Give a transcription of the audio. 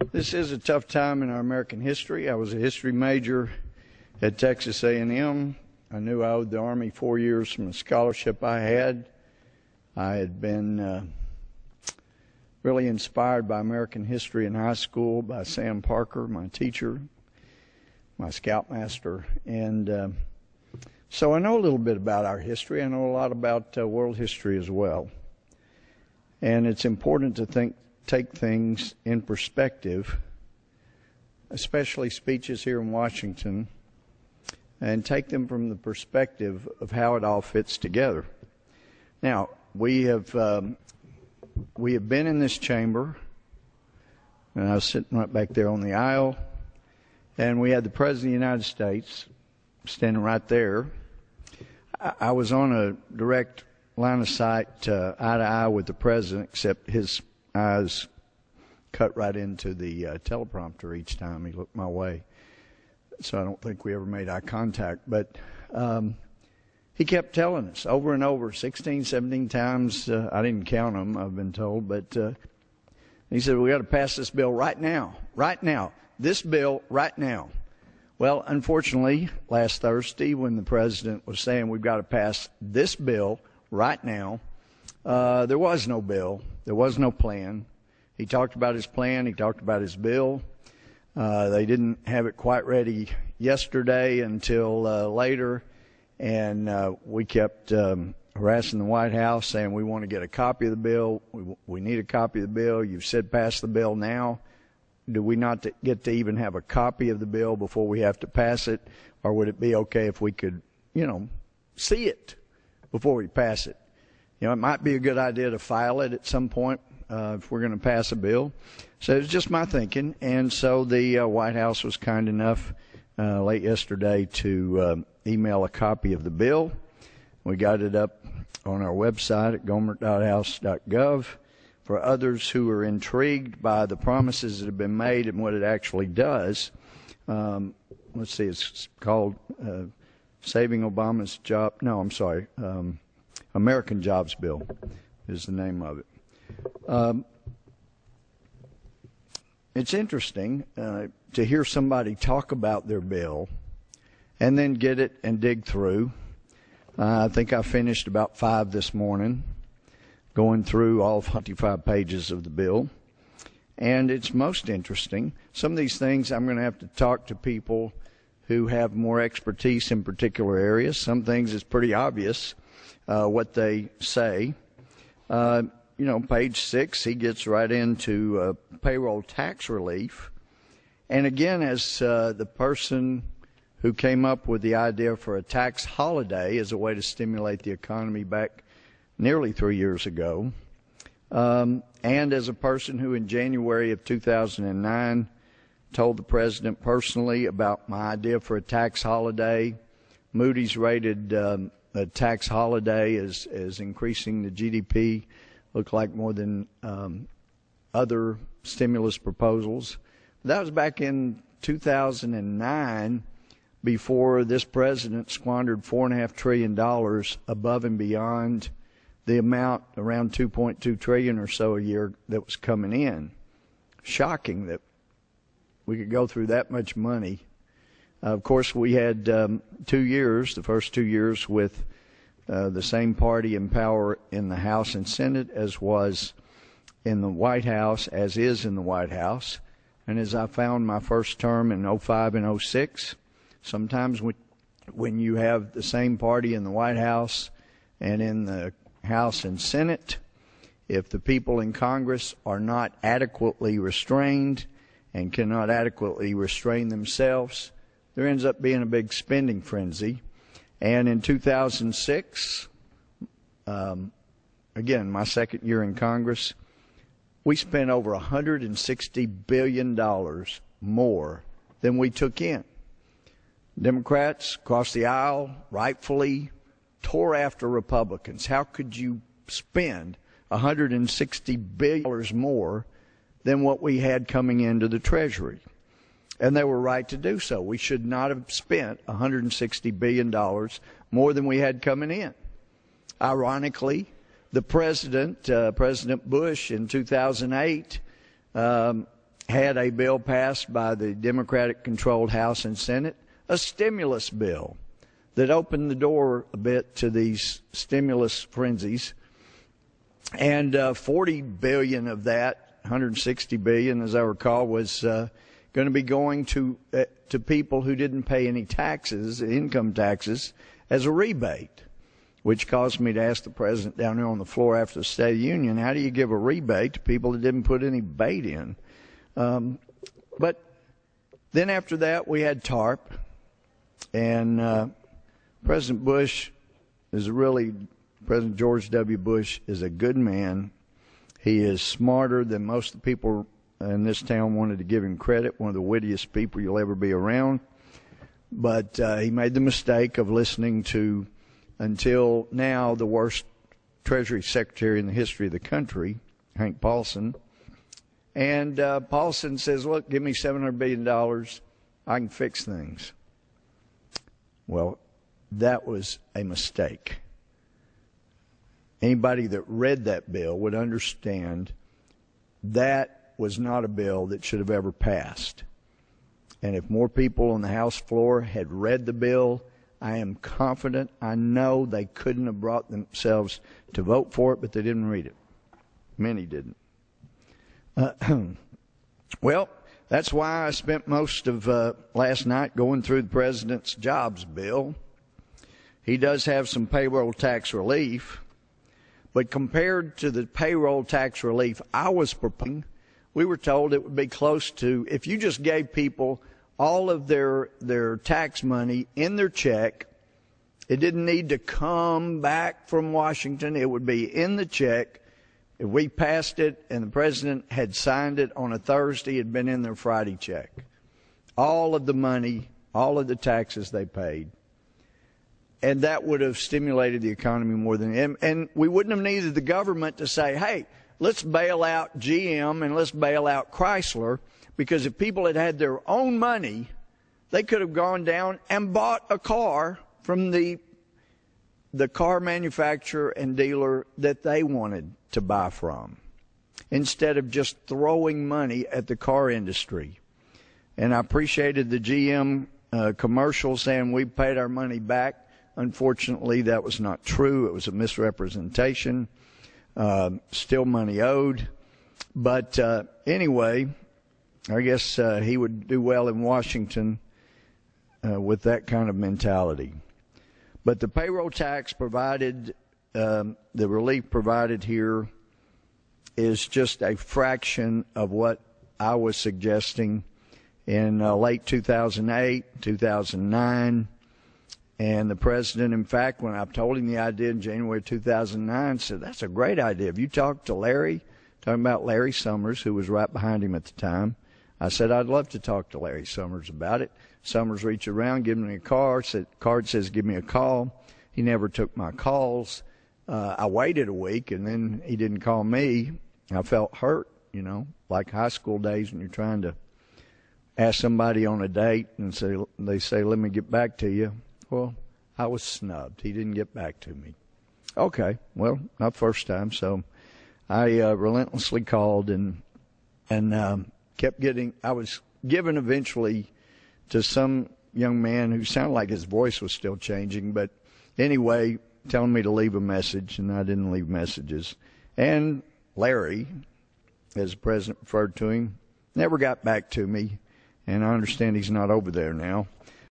This is a tough time in our American history. I was a history major at Texas A&M. I knew I owed the Army 4 years from a scholarship I had. I had been really inspired by American history in high school by Sam Parker, my teacher, my scoutmaster. And so I know a little bit about our history. I know a lot about world history as well. And it's important to take things in perspective, especially speeches here in Washington, and take them from the perspective of how it all fits together. Now, we have been in this chamber, and I was sitting right back there on the aisle, and we had the President of the United States standing right there. I was on a direct line of sight, eye to eye with the President, except his eyes cut right into the teleprompter each time he looked my way. So I don't think we ever made eye contact. But he kept telling us over and over, 16, 17 times. I didn't count them, I've been told. But he said, we got to pass this bill right now, this bill right now. Well, unfortunately, last Thursday when the President was saying we've got to pass this bill right now, there was no bill. There was no plan. He talked about his plan. He talked about his bill. They didn't have it quite ready yesterday until later, and we kept harassing the White House saying we want to get a copy of the bill. We need a copy of the bill. You've said pass the bill now. Do we not get to even have a copy of the bill before we have to pass it? Or would it be okay if we could, see it before we pass it? It might be a good idea to file it at some point if we're going to pass a bill. So it was just my thinking. And so the White House was kind enough late yesterday to email a copy of the bill. We got it up on our website at gohmert.house.gov. For others who are intrigued by the promises that have been made and what it actually does, let's see, it's called Saving Obama's Job. No, I'm sorry. American Jobs Bill is the name of it. It's interesting to hear somebody talk about their bill and then get it and dig through. I think I finished about 5 this morning, going through all 55 pages of the bill. And it's most interesting. Some of these things I'm going to have to talk to people who have more expertise in particular areas. Some things it's pretty obvious what they say. Page 6, he gets right into payroll tax relief. And again, as the person who came up with the idea for a tax holiday as a way to stimulate the economy back nearly 3 years ago, and as a person who in January of 2009 told the President personally about my idea for a tax holiday. Moody's rated a tax holiday as increasing the GDP, looked like more than other stimulus proposals. That was back in 2009, before this President squandered $4.5 trillion above and beyond the amount, around $2.2 trillion or so a year, that was coming in. Shocking that we could go through that much money. Of course, we had 2 years, the first 2 years, with the same party in power in the House and Senate as was in the White House, as is in the White House. And as I found my first term in 05 and 06, sometimes when you have the same party in the White House and in the House and Senate, if the people in Congress are not adequately restrained and cannot adequately restrain themselves, there ends up being a big spending frenzy. And in 2006, again, my second year in Congress, we spent over $160 billion more than we took in. Democrats across the aisle rightfully tore after Republicans. How could you spend $160 billion more than what we had coming into the Treasury? And they were right to do so. We should not have spent $160 billion more than we had coming in. Ironically, the President Bush in 2008, had a bill passed by the Democratic-controlled House and Senate, a stimulus bill that opened the door a bit to these stimulus frenzies. And $40 billion of that, $160 billion, as I recall, was going to be going to people who didn't pay any taxes, income taxes, as a rebate, which caused me to ask the president down there on the floor after the State of the Union, how do you give a rebate to people that didn't put any bait in? But then after that, we had TARP, and President George W. Bush is a good man. He is smarter than most of the people in this town wanted to give him credit, one of the wittiest people you'll ever be around. But he made the mistake of listening to, until now, the worst Treasury Secretary in the history of the country, Hank Paulson. And Paulson says, look, give me $700 billion. I can fix things. Well, that was a mistake. Anybody that read that bill would understand that was not a bill that should have ever passed. And if more people on the House floor had read the bill, I am confident, I know they couldn't have brought themselves to vote for it, but they didn't read it. Many didn't. Well, that's why I spent most of last night going through the president's jobs bill. He does have some payroll tax relief, but compared to the payroll tax relief I was proposing, we were told it would be close to, if you just gave people all of their tax money in their check, it didn't need to come back from Washington, it would be in the check. If we passed it and the president had signed it on a Thursday, it had been in their Friday check. All of the money, all of the taxes they paid. And that would have stimulated the economy more than, and we wouldn't have needed the government to say, hey, let's bail out GM and let's bail out Chrysler, because if people had had their own money, they could have gone down and bought a car from the car manufacturer and dealer that they wanted to buy from, instead of just throwing money at the car industry. And I appreciated the GM commercial saying we paid our money back. Unfortunately, that was not true. It was a misrepresentation. Still money owed. But anyway, I guess he would do well in Washington with that kind of mentality. But the payroll tax provided, the relief provided here, is just a fraction of what I was suggesting in late 2008, 2009. And the president, in fact, when I told him the idea in January 2009, said, that's a great idea. Have you talked to Larry? Talking about Larry Summers, who was right behind him at the time. I said, I'd love to talk to Larry Summers about it. Summers reached around, gave me a card, says, give me a call. He never took my calls. I waited a week, and then he didn't call me. I felt hurt, like high school days when you're trying to ask somebody on a date and they say, let me get back to you. Well, I was snubbed. He didn't get back to me. Okay, well, not first time, so I relentlessly called and kept getting, I was given eventually to some young man who sounded like his voice was still changing, but anyway, telling me to leave a message, and I didn't leave messages. And Larry, as the president referred to him, never got back to me, and I understand he's not over there now.